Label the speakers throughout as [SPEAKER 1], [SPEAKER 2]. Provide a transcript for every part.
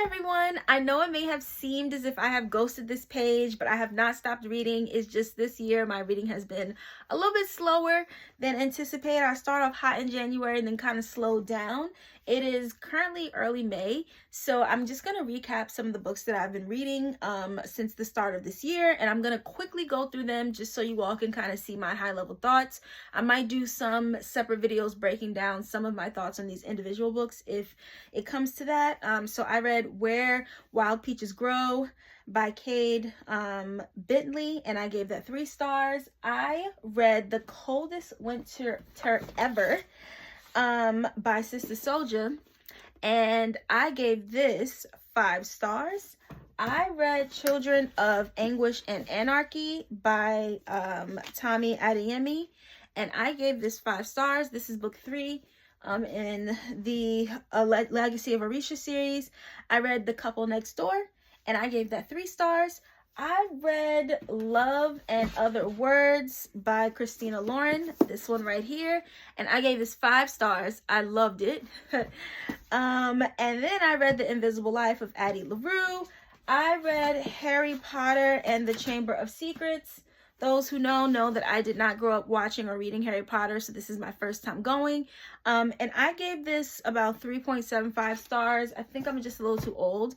[SPEAKER 1] Hi everyone! I know it may have seemed as if I have ghosted this page, but I have not stopped reading. It's just this year my reading has been a little bit slower than anticipated. I started off hot in January and then kind of slowed down. It is currently early May, so I'm just going to recap some of the books that I've been reading since the start of this year, and I'm going to quickly go through them just so you all can kind of see my high-level thoughts. I might do some separate videos breaking down some of my thoughts on these individual books if it comes to that. So I read Where Wild Peaches Grow by Cade Bentley, and I gave that 3 stars. I read The Coldest Winter Ever by Sister Souljah, and I gave this 5 stars. I read Children of Anguish and Anarchy by Tomi Adeyemi, and I gave this 5 stars. This is book 3 in the Legacy of Orisha series. I read The Couple Next Door, and I gave that 3 stars. I read Love and Other Words by Christina Lauren, this one right here, and I gave this 5 stars. I loved it. And then I read The Invisible Life of Addie LaRue. I read Harry Potter and the Chamber of Secrets. Those who know that I did not grow up watching or reading Harry Potter, so this is my first time going. And I gave this about 3.75 stars. I think I'm just a little too old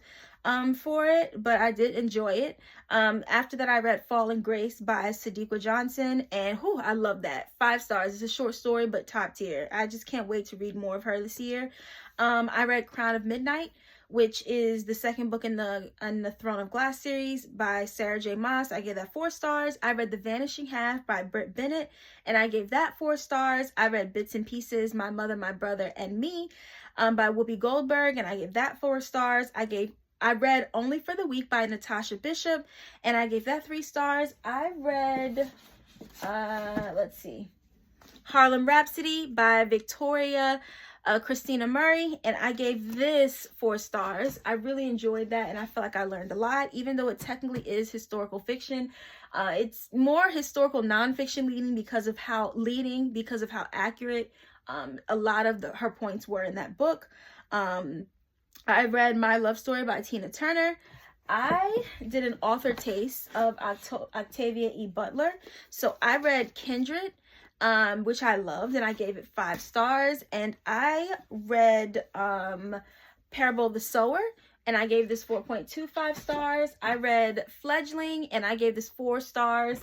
[SPEAKER 1] for it, but I did enjoy it. After that, I read Fallen Grace by Sadiqa Johnson, and I love that. 5 stars. It's a short story, but top tier. I just can't wait to read more of her this year. I read Crown of Midnight, which is the second book in the Throne of Glass series by Sarah J. Maas. I gave that 4 stars. I read The Vanishing Half by Britt Bennett, and I gave that 4 stars. I read Bits and Pieces, My Mother, My Brother, and Me by Whoopi Goldberg, and I gave that 4 stars. I read Only for the Weak by Natasha Bishop, and I gave that 3 stars. I read, let's see, Harlem Rhapsody by Victoria Christina Murray, and I gave this 4 stars. I really enjoyed that, and I feel like I learned a lot, even though it technically is historical fiction. It's more historical nonfiction leading because of how accurate a lot of her points were in that book. I read My Love Story by Tina Turner. I did an author taste of Octavia E. Butler, so I read Kindred, which I loved, and I gave it 5 stars. And I read Parable of the Sower, and I gave this 4.25 stars. I read Fledgling, and I gave this 4 stars.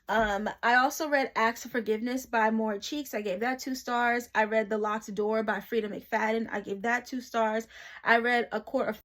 [SPEAKER 1] I also read Acts of Forgiveness by Maura Cheeks. I gave that 2 stars. I read The Locked Door by Frida McFadden. I gave that 2 stars. I read A Court of